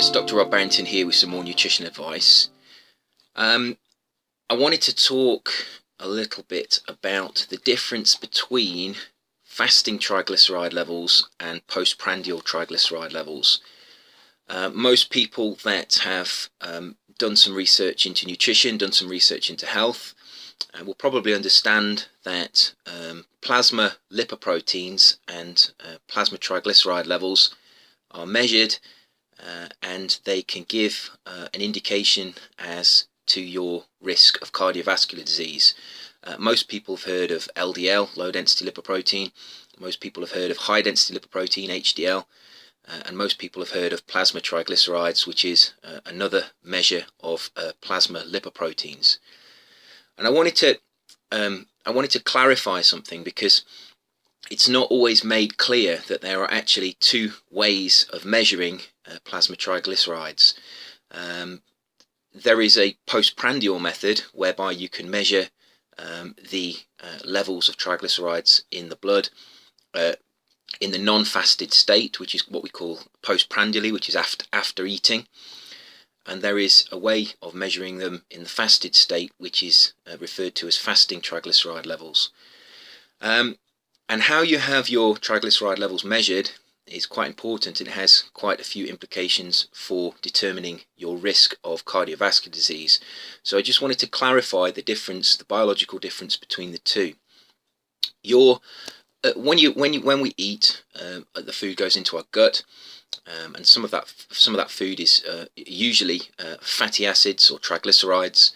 guys, Dr. Rob Barrington here with some more nutrition advice. I wanted to talk a little bit about the difference between fasting triglyceride levels and postprandial triglyceride levels. Most people that have done some research into nutrition, done some research into health, will probably understand that plasma lipoproteins and plasma triglyceride levels are measured and they can give an indication as to your risk of cardiovascular disease. Most people have heard of LDL, low density lipoprotein. Most people have heard of high density lipoprotein, HDL. And most people have heard of plasma triglycerides, which is another measure of plasma lipoproteins. And I wanted to clarify something, because it's not always made clear that there are actually two ways of measuring plasma triglycerides. There is a postprandial method whereby you can measure the levels of triglycerides in the blood in the non-fasted state, which is what we call postprandially, which is after eating. And there is a way of measuring them in the fasted state, which is referred to as fasting triglyceride levels. And how you have your triglyceride levels measured is quite important. It has quite a few implications for determining your risk of cardiovascular disease. So I just wanted to clarify the difference, the biological difference between the two. When we eat, the food goes into our gut, and some of that food is usually fatty acids or triglycerides.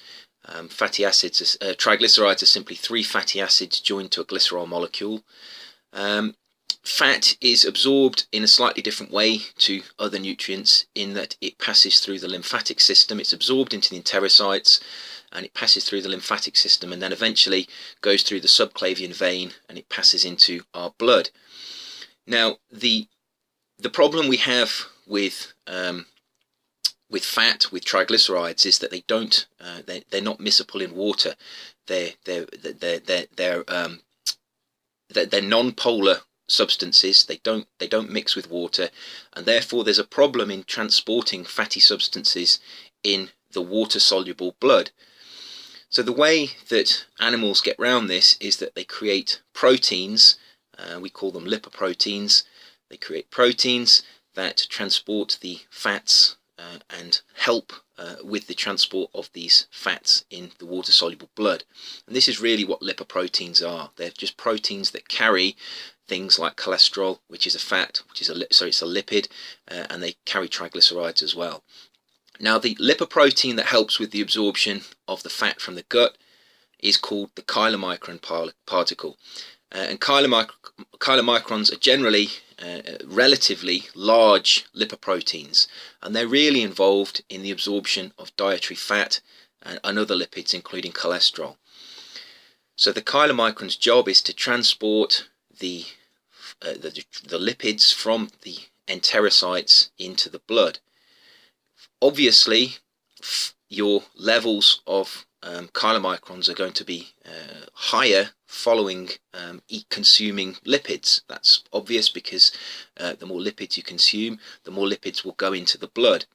Triglycerides are simply three fatty acids joined to a glycerol molecule. Fat is absorbed in a slightly different way to other nutrients, in that it passes through the lymphatic system. It's absorbed into the enterocytes and it passes through the lymphatic system, and then eventually goes through the subclavian vein and it passes into our blood. Now, the problem we have with fat, with triglycerides, is that they don't they're not miscible in water. They're non-polar substances. They don't mix with water, and therefore there's a problem in transporting fatty substances in the water-soluble blood. So the way that animals get around this is that they create proteins. We call them lipoproteins. They create proteins that transport the fats and help with the transport of these fats in the water-soluble blood. And this is really what lipoproteins are. They're just proteins that carry things like cholesterol, which is a fat, it's a lipid, and they carry triglycerides as well. Now, the lipoprotein that helps with the absorption of the fat from the gut is called the chylomicron particle. And chylomicrons are generally relatively large lipoproteins, and they're really involved in the absorption of dietary fat and other lipids, including cholesterol. So the chylomicron's job is to transport the lipids from the enterocytes into the blood. Obviously, your levels of chylomicrons are going to be higher following consuming lipids. That's obvious, because the more lipids you consume, the more lipids will go into the blood.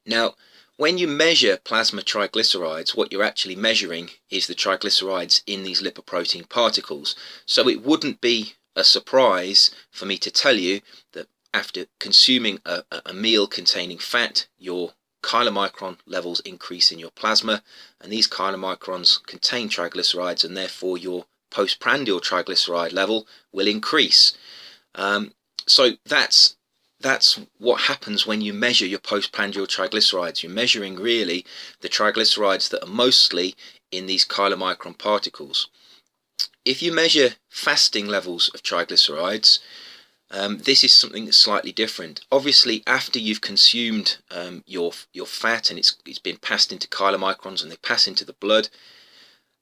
Now, when you measure plasma triglycerides, what you're actually measuring is the triglycerides in these lipoprotein particles. So it wouldn't be a surprise for me to tell you that after consuming a meal containing fat, your chylomicron levels increase in your plasma, and these chylomicrons contain triglycerides, and therefore your postprandial triglyceride level will increase. So that's what happens when you measure your postprandial triglycerides. You're measuring really the triglycerides that are mostly in these chylomicron particles. If you measure fasting levels of triglycerides, this is something that's slightly different. Obviously, after you've consumed your fat and it's been passed into chylomicrons and they pass into the blood,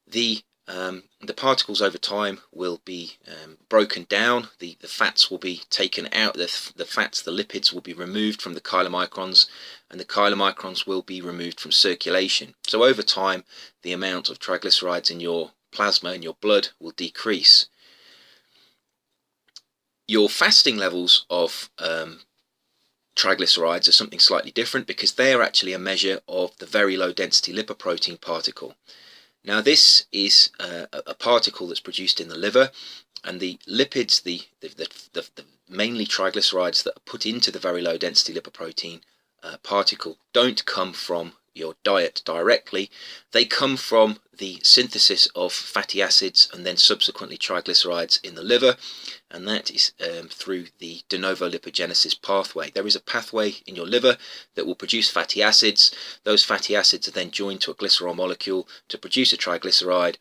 the particles over time will be broken down. The fats will be taken out. The lipids will be removed from the chylomicrons, and the chylomicrons will be removed from circulation. So over time, the amount of triglycerides in your plasma, in your blood, will decrease. Your fasting levels of triglycerides are something slightly different, because they are actually a measure of the very low density lipoprotein particle. Now this is a particle that's produced in the liver, and the lipids, the mainly triglycerides that are put into the very low density lipoprotein particle, don't come from your diet directly. They come from the synthesis of fatty acids and then subsequently triglycerides in the liver, and that is through the de novo lipogenesis pathway. There is a pathway in your liver that will produce fatty acids. Those fatty acids are then joined to a glycerol molecule to produce a triglyceride.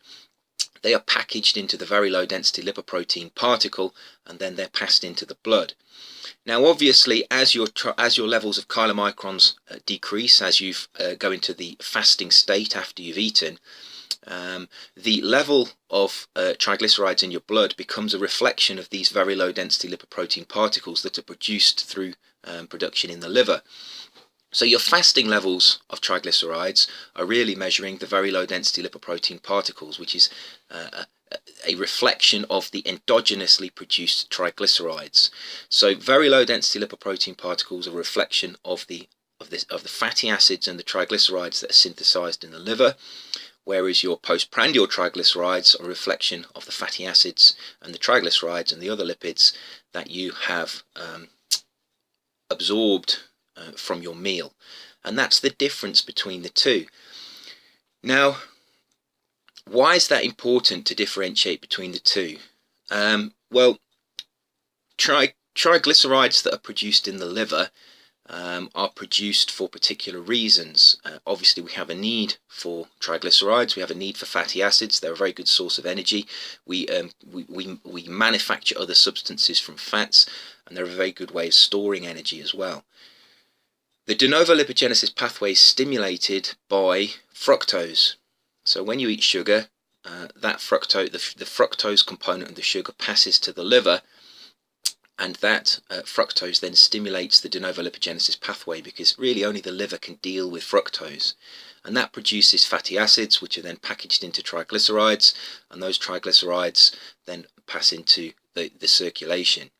They are packaged into the very low density lipoprotein particle, and then they're passed into the blood. Now obviously, as your levels of chylomicrons decrease, as you go into the fasting state after you've eaten, the level of triglycerides in your blood becomes a reflection of these very low density lipoprotein particles that are produced through production in the liver. So your fasting levels of triglycerides are really measuring the very low density lipoprotein particles, which is a reflection of the endogenously produced triglycerides. So very low density lipoprotein particles are a reflection of the fatty acids and the triglycerides that are synthesized in the liver, whereas your postprandial triglycerides are a reflection of the fatty acids and the triglycerides and the other lipids that you have absorbed from your meal. And that's the difference between the two. Now, why is that important to differentiate between the two? Well, triglycerides that are produced in the liver are produced for particular reasons. Obviously, we have a need for triglycerides. We have a need for fatty acids. They're a very good source of energy. We manufacture other substances from fats, and they're a very good way of storing energy as well. The de novo lipogenesis pathway is stimulated by fructose. So when you eat sugar, that fructose, the fructose component of the sugar passes to the liver, and that fructose then stimulates the de novo lipogenesis pathway, because really only the liver can deal with fructose. And that produces fatty acids, which are then packaged into triglycerides, and those triglycerides then pass into the circulation.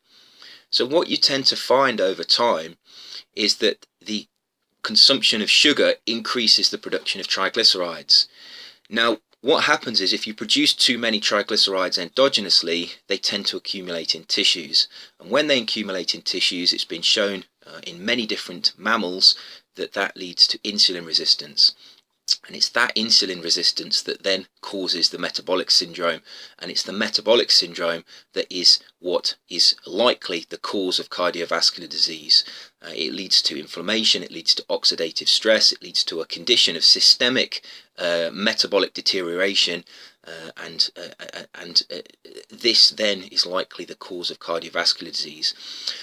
So what you tend to find over time is that the consumption of sugar increases the production of triglycerides. Now, what happens is, if you produce too many triglycerides endogenously, they tend to accumulate in tissues. And when they accumulate in tissues, it's been shown in many different mammals that leads to insulin resistance. And it's that insulin resistance that then causes the metabolic syndrome, and it's the metabolic syndrome that is what is likely the cause of cardiovascular disease. It leads to inflammation, it leads to oxidative stress, it leads to a condition of systemic metabolic deterioration, and this then is likely the cause of cardiovascular disease.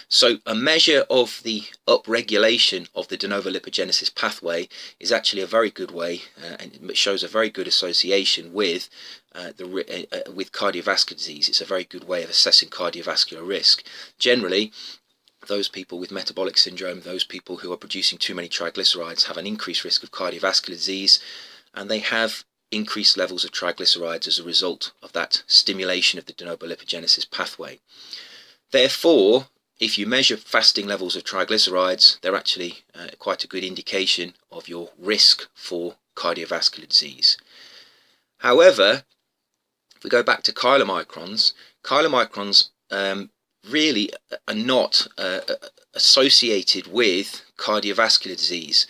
So a measure of the upregulation of the de novo lipogenesis pathway is actually a very good way, and it shows a very good association with cardiovascular disease. It's a very good way of assessing cardiovascular risk. Generally, those people with metabolic syndrome, those people who are producing too many triglycerides, have an increased risk of cardiovascular disease, and they have increased levels of triglycerides as a result of that stimulation of the de novo lipogenesis pathway. Therefore, if you measure fasting levels of triglycerides, they're actually quite a good indication of your risk for cardiovascular disease. However, if we go back to chylomicrons really are not associated with cardiovascular disease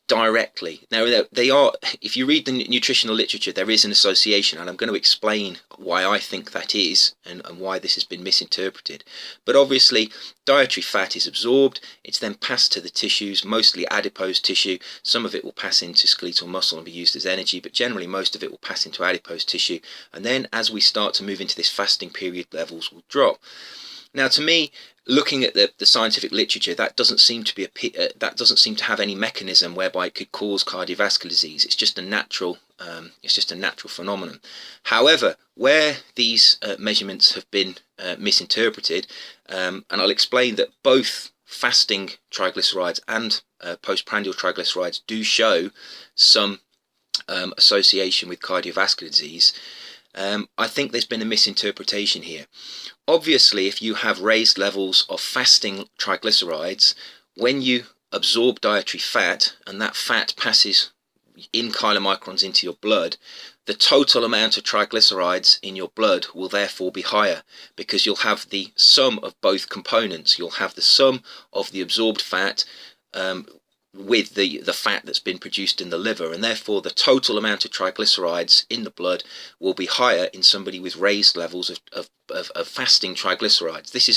directly. Now, they are, if you read the nutritional literature, there is an association, and I'm going to explain why I think that is, and why this has been misinterpreted. But obviously, dietary fat is absorbed, it's then passed to the tissues, mostly adipose tissue. Some of it will pass into skeletal muscle and be used as energy, but generally most of it will pass into adipose tissue. And then as we start to move into this fasting period, levels will drop. Now, to me, looking at the scientific literature, that doesn't seem to have any mechanism whereby it could cause cardiovascular disease. It's just a natural phenomenon. However, where these measurements have been misinterpreted, and I'll explain that both fasting triglycerides and postprandial triglycerides do show some association with cardiovascular disease. I think there's been a misinterpretation here. Obviously, if you have raised levels of fasting triglycerides, when you absorb dietary fat and that fat passes in chylomicrons into your blood, the total amount of triglycerides in your blood will therefore be higher, because you'll have the sum of both components. You'll have the sum of the absorbed fat with the fat that's been produced in the liver, and therefore the total amount of triglycerides in the blood will be higher in somebody with raised levels of fasting triglycerides. This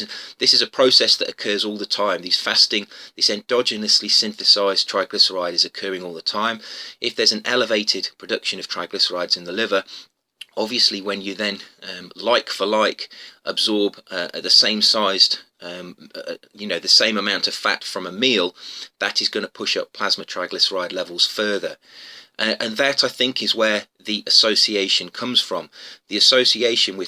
is a process that occurs all the time. This endogenously synthesized triglyceride is occurring all the time. If there's an elevated production of triglycerides in the liver, obviously when you then like for like absorb the same sized the same amount of fat from a meal, that is going to push up plasma triglyceride levels further. And that, I think, is where the association comes from. The association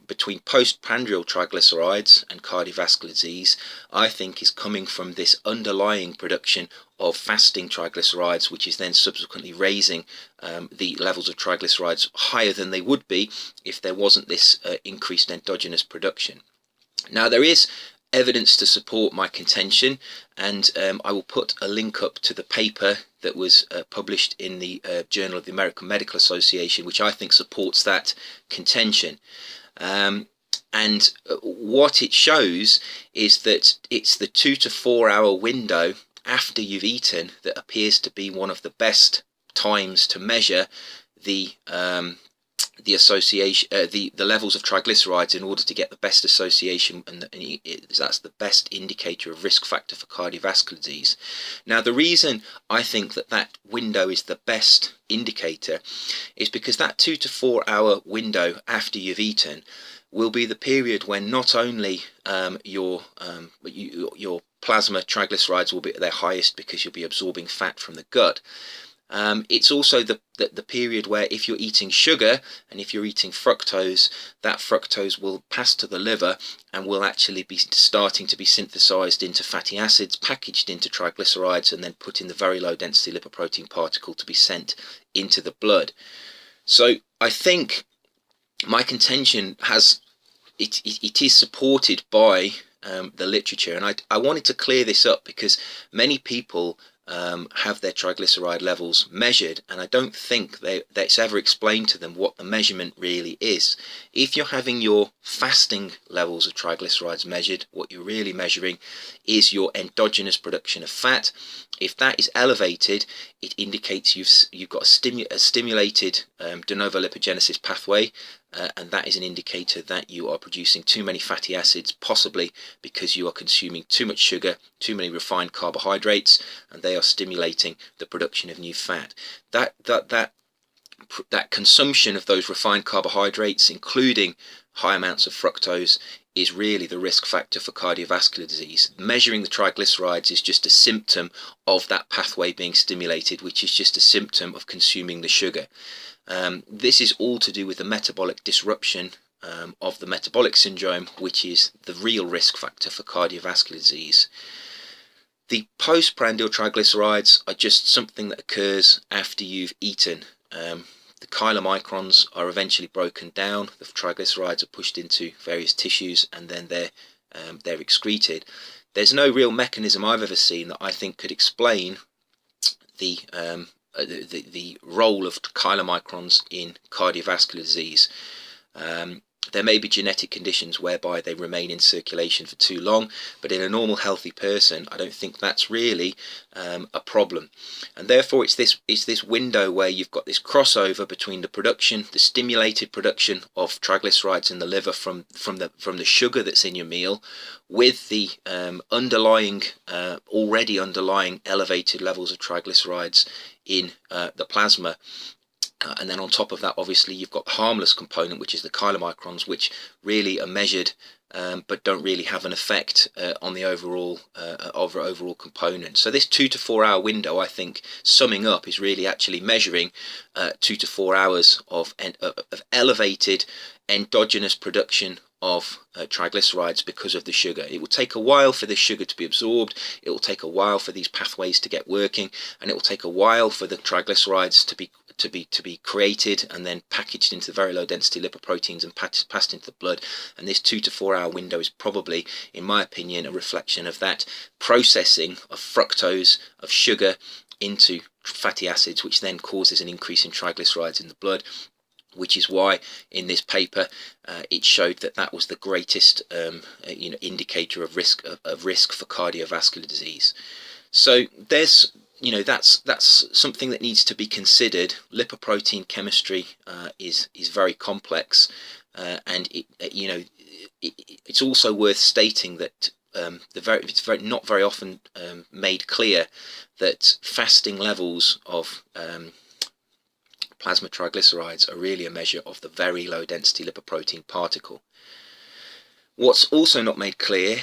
between postprandial triglycerides and cardiovascular disease, I think, is coming from this underlying production of fasting triglycerides, which is then subsequently raising the levels of triglycerides higher than they would be if there wasn't this increased endogenous production. Now, there is evidence to support my contention, and I will put a link up to the paper that was published in the Journal of the American Medical Association, which I think supports that contention. And what it shows is that it's the 2 to 4 hour window after you've eaten that appears to be one of the best times to measure the association, the levels of triglycerides, in order to get the best association, and that's the best indicator of risk factor for cardiovascular disease. Now, the reason I think that window is the best indicator is because that 2 to 4 hour window after you've eaten will be the period when not only your plasma triglycerides will be at their highest, because you'll be absorbing fat from the gut. It's also the period where, if you're eating sugar and if you're eating fructose, that fructose will pass to the liver and will actually be starting to be synthesized into fatty acids, packaged into triglycerides, and then put in the very low density lipoprotein particle to be sent into the blood. So I think my contention it is supported by the literature, and I wanted to clear this up because many people have their triglyceride levels measured, and I don't think that's ever explained to them what the measurement really is. If you're having your fasting levels of triglycerides measured, what you're really measuring is your endogenous production of fat. If that is elevated, it indicates you've got a stimulated de novo lipogenesis pathway, and that is an indicator that you are producing too many fatty acids, possibly because you are consuming too much sugar, too many refined carbohydrates, and they are stimulating the production of new fat. That consumption of those refined carbohydrates, including high amounts of fructose, is really the risk factor for cardiovascular disease. Measuring the triglycerides is just a symptom of that pathway being stimulated, which is just a symptom of consuming the sugar. This is all to do with the metabolic disruption of the metabolic syndrome, which is the real risk factor for cardiovascular disease. The postprandial triglycerides are just something that occurs after you've eaten. The chylomicrons are eventually broken down, the triglycerides are pushed into various tissues, and then they're excreted. There's no real mechanism I've ever seen that I think could explain the role of chylomicrons in cardiovascular disease. There may be genetic conditions whereby they remain in circulation for too long, but in a normal healthy person, I don't think that's really a problem. And therefore it's this window where you've got this crossover between the stimulated production of triglycerides in the liver from the sugar that's in your meal, with the already underlying elevated levels of triglycerides in the plasma. And then on top of that, obviously, you've got the harmless component, which is the chylomicrons, which really are measured but don't really have an effect on the overall component. So this 2 to 4 hour window, I think, summing up, is really actually measuring 2 to 4 hours of elevated endogenous production of triglycerides because of the sugar. It will take a while for this sugar to be absorbed, it will take a while for these pathways to get working, and it will take a while for the triglycerides to be created and then packaged into very low density lipoproteins and passed into the blood. And this 2 to 4 hour window is probably, in my opinion, a reflection of that processing of fructose, of sugar, into fatty acids, which then causes an increase in triglycerides in the blood, which is why in this paper it showed that that was the greatest indicator of risk for cardiovascular disease. So there's that's something that needs to be considered. Lipoprotein chemistry is very complex, and it's also worth stating that it's not very often made clear that fasting levels of plasma triglycerides are really a measure of the very low density lipoprotein particle. What's also not made clear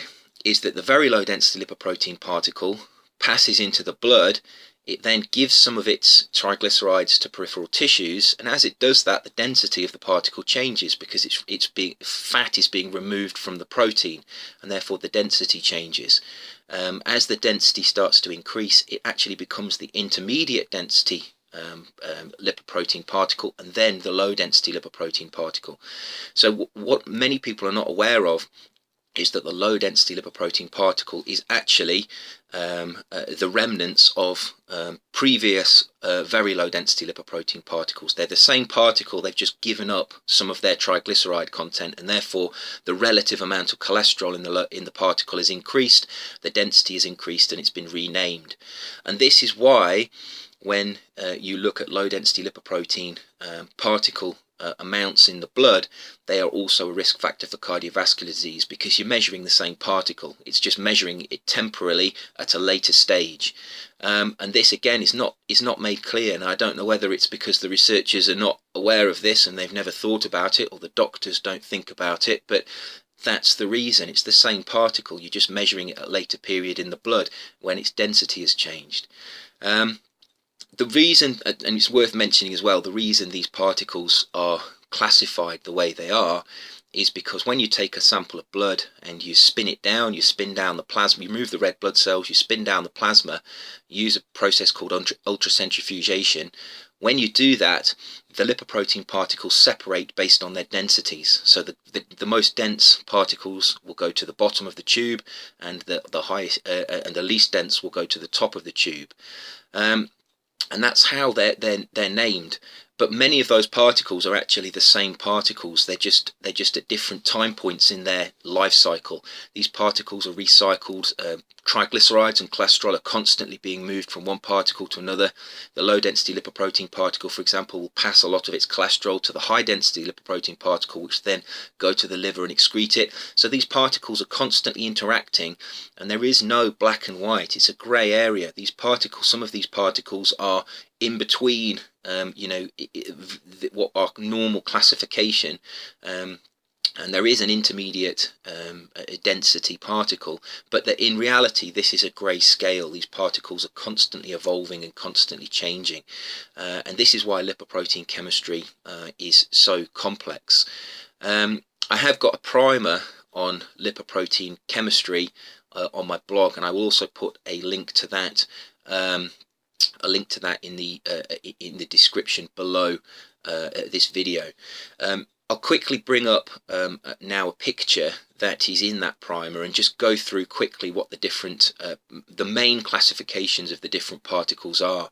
is that the very low density lipoprotein particle passes into the blood. It then gives some of its triglycerides to peripheral tissues, and as it does that, the density of the particle changes because fat is being removed from the protein, and therefore the density changes. As the density starts to increase, it actually becomes the intermediate density lipoprotein particle, and then the low density lipoprotein particle. So what many people are not aware of is that the low density lipoprotein particle is actually the remnants of previous very low density lipoprotein particles. They're the same particle, they've just given up some of their triglyceride content, and therefore the relative amount of cholesterol in the particle is increased, the density is increased, and it's been renamed. And this is why when you look at low density lipoprotein particle amounts in the blood, they are also a risk factor for cardiovascular disease, because you're measuring the same particle. It's just measuring it temporarily at a later stage. And this again is not made clear, and I don't know whether it's because the researchers are not aware of this and they've never thought about it, or the doctors don't think about it, but that's the reason. It's the same particle, you're just measuring it at a later period in the blood when its density has changed. The reason, and it's worth mentioning as well, the reason these particles are classified the way they are is because when you take a sample of blood and you spin it down, you spin down the plasma, you remove the red blood cells, you spin down the plasma, use a process called ultracentrifugation. When you do that, the lipoprotein particles separate based on their densities. So the most dense particles will go to the bottom of the tube, and the highest and the least dense will go to the top of the tube. And that's how they're named. But many of those particles are actually the same particles. They're just at different time points in their life cycle. These particles are recycled. Triglycerides and cholesterol are constantly being moved from one particle to another. The low density lipoprotein particle, for example, will pass a lot of its cholesterol to the high density lipoprotein particle, which then go to the liver and excrete it. So these particles are constantly interacting, and there is no black and white. It's a grey area. These particles, some of these particles are in between what are normal classification, and there is an intermediate density particle, but that in reality this is a grey scale. These particles are constantly evolving and constantly changing, and this is why lipoprotein chemistry is so complex. I have got a primer on lipoprotein chemistry on my blog, and I will also put a link to that in the description below this video. I'll quickly bring up now a picture that is in that primer and just go through quickly what the main classifications of the different particles are.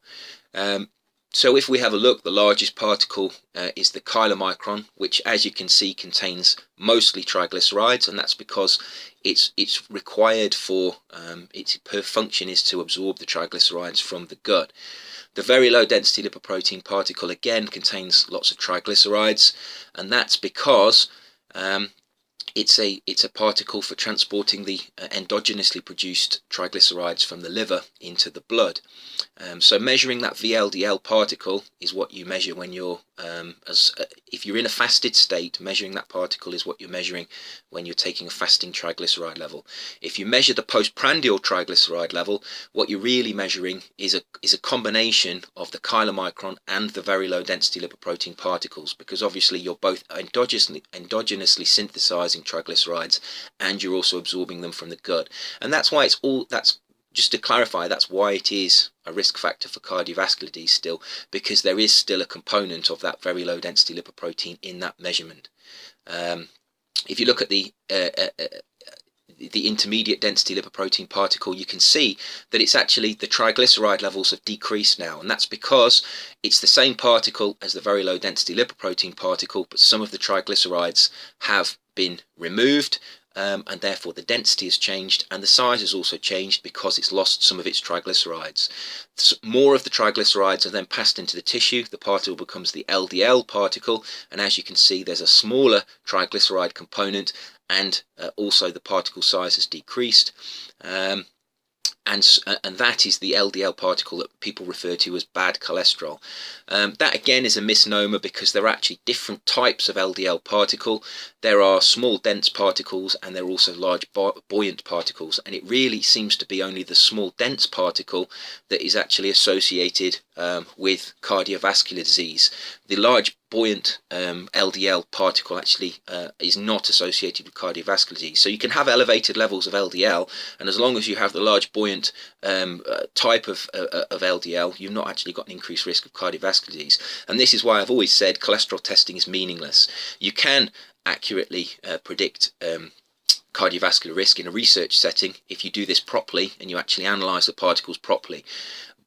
So if we have a look, the largest particle is the chylomicron, which, as you can see, contains mostly triglycerides, and that's because it's required for its function is to absorb the triglycerides from the gut. The very low density lipoprotein particle again contains lots of triglycerides, and that's because it's a particle for transporting the endogenously produced triglycerides from the liver into the blood. So measuring that VLDL particle is what you measure when you're if you're in a fasted state. Measuring that particle is what you're measuring when you're taking a fasting triglyceride level. If you measure the postprandial triglyceride level, what you're really measuring is a combination of the chylomicron and the very low density lipoprotein particles, because obviously you're both endogenously synthesizing triglycerides and you're also absorbing them from the gut. And that's why that's just to clarify, that's why it is a risk factor for cardiovascular disease still, because there is still a component of that very low density lipoprotein in that measurement. If you look at the intermediate density lipoprotein particle, you can see that it's actually the triglyceride levels have decreased now, and that's because it's the same particle as the very low density lipoprotein particle, but some of the triglycerides have been removed, and therefore the density has changed and the size has also changed because it's lost some of its triglycerides. More of the triglycerides are then passed into the tissue. The particle becomes the LDL particle, and as you can see, there's a smaller triglyceride component, and also the particle size has decreased, and that is the LDL particle that people refer to as bad cholesterol. That again is a misnomer, because there are actually different types of LDL particle. There are small dense particles and there are also large buoyant particles, and it really seems to be only the small dense particle that is actually associated with cardiovascular disease. The large buoyant LDL particle actually is not associated with cardiovascular disease. So you can have elevated levels of LDL, and as long as you have the large buoyant type of LDL, you've not actually got an increased risk of cardiovascular disease. And this is why I've always said cholesterol testing is meaningless. You can accurately predict cardiovascular risk in a research setting if you do this properly and you actually analyse the particles properly.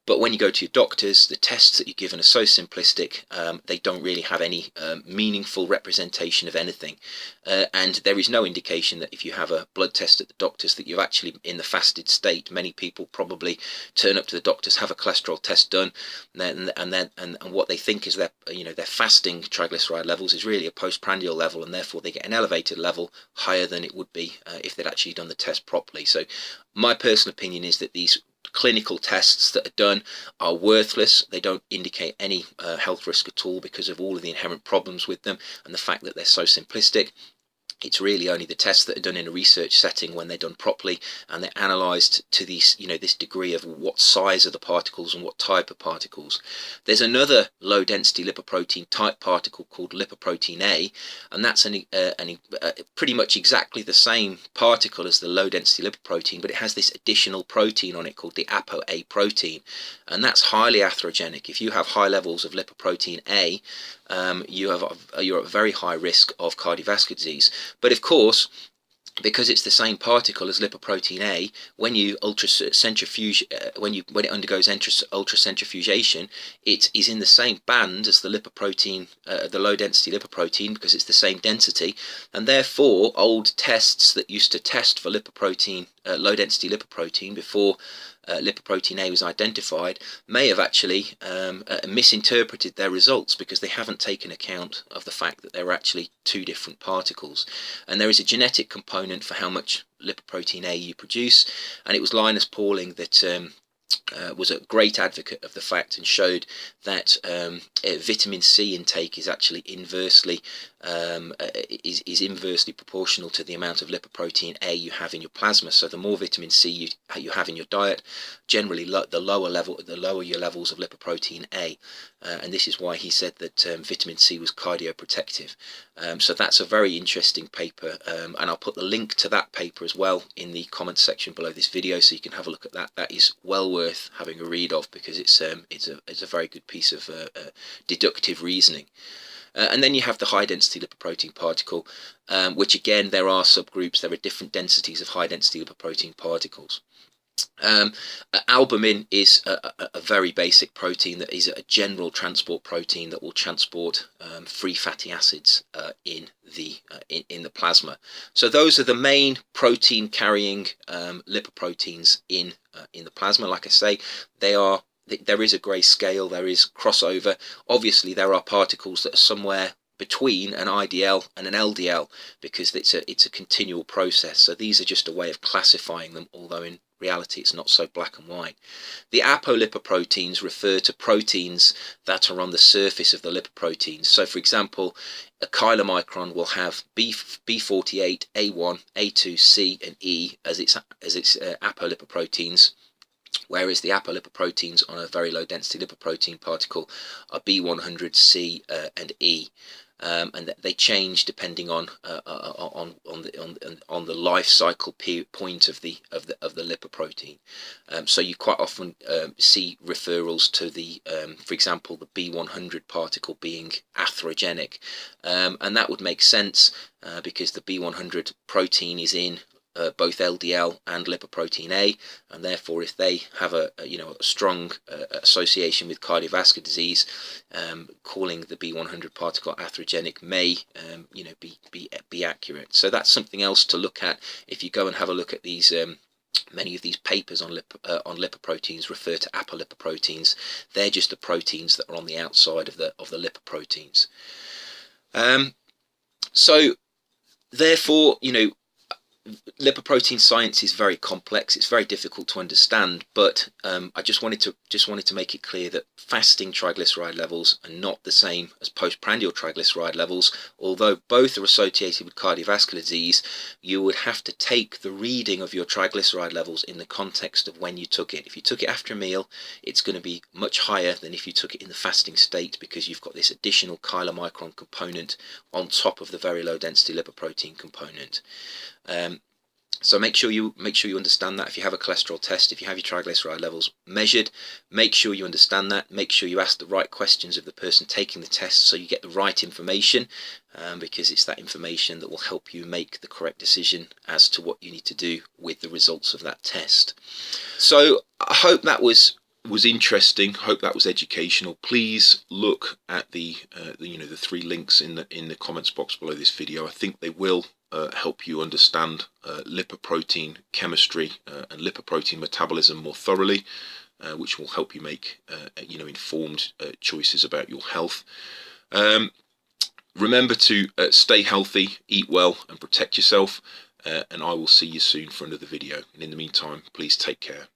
But when you go to your doctors, the tests that you're given are so simplistic, they don't really have any meaningful representation of anything. And there is no indication that if you have a blood test at the doctors that you're actually in the fasted state. Many people probably turn up to the doctors, have a cholesterol test done, and what they think is their fasting triglyceride levels is really a postprandial level, and therefore they get an elevated level higher than it would be if they'd actually done the test properly. So my personal opinion is that these clinical tests that are done are worthless. They don't indicate any health risk at all because of all of the inherent problems with them and the fact that they're so simplistic. It's really only the tests that are done in a research setting when they're done properly and they're analysed to these, this degree of what size of the particles and what type of particles. There's another low density lipoprotein type particle called lipoprotein A, and that's pretty much exactly the same particle as the low density lipoprotein, but it has this additional protein on it called the ApoA protein, and that's highly atherogenic. If you have high levels of lipoprotein A, you're at very high risk of cardiovascular disease. But of course, because it's the same particle as lipoprotein A, when you when it undergoes ultracentrifugation, it is in the same band as the lipoprotein, the low density lipoprotein, because it's the same density, and therefore old tests that used to test for lipoprotein, low density lipoprotein before lipoprotein A was identified may have actually misinterpreted their results, because they haven't taken account of the fact that there are actually two different particles, and there is a genetic component for how much lipoprotein A you produce. And it was Linus Pauling that was a great advocate of the fact and showed that vitamin C intake is actually inversely inversely proportional to the amount of lipoprotein A you have in your plasma. So the more vitamin C you have in your diet, generally the lower your levels of lipoprotein A, and this is why he said that vitamin C was cardioprotective. So that's a very interesting paper, and I'll put the link to that paper as well in the comments section below this video, so you can have a look at that. That is well worth having a read of, because it's a very good piece of deductive reasoning. And then you have the high density lipoprotein particle, which again, there are subgroups. There are different densities of high density lipoprotein particles. Albumin is a very basic protein that is a general transport protein that will transport free fatty acids in the plasma. So those are the main protein carrying lipoproteins in the plasma. Like I say, there is a grey scale, there is crossover. Obviously there are particles that are somewhere between an IDL and an LDL, because it's a continual process. So these are just a way of classifying them, although in reality it's not so black and white. The apolipoproteins refer to proteins that are on the surface of the lipoproteins. So for example, a chylomicron will have B48, A1, A2, C and E as its apolipoproteins, whereas the apolipoproteins on a very low density lipoprotein particle are B100, C and E. and that they change depending on the life cycle point of the lipoprotein. So you quite often see referrals to the, for example, the B100 particle being atherogenic, and that would make sense because the B100 protein is in both LDL and lipoprotein A, and therefore if they have a strong association with cardiovascular disease, calling the B100 particle atherogenic may be accurate. So that's something else to look at if you go and have a look at these. Many of these papers on lipoproteins refer to apolipoproteins. They're just the proteins that are on the outside of the lipoproteins. So therefore, lipoprotein science is very complex. It's very difficult to understand, but I just wanted to make it clear that fasting triglyceride levels are not the same as postprandial triglyceride levels. Although both are associated with cardiovascular disease, you would have to take the reading of your triglyceride levels in the context of when you took it. If you took it after a meal, it's going to be much higher than if you took it in the fasting state, because you've got this additional chylomicron component on top of the very low density lipoprotein component. So make sure you understand that. If you have a cholesterol test, if you have your triglyceride levels measured, make sure you understand that. Make sure you ask the right questions of the person taking the test so you get the right information, because it's that information that will help you make the correct decision as to what you need to do with the results of that test. So I hope that was interesting. Hope that was educational. Please look at the 3 links in the comments box below this video. I think they will help you understand lipoprotein chemistry and lipoprotein metabolism more thoroughly, which will help you make informed choices about your health. Remember to stay healthy, eat well, and protect yourself. And I will see you soon for another video. And in the meantime, please take care.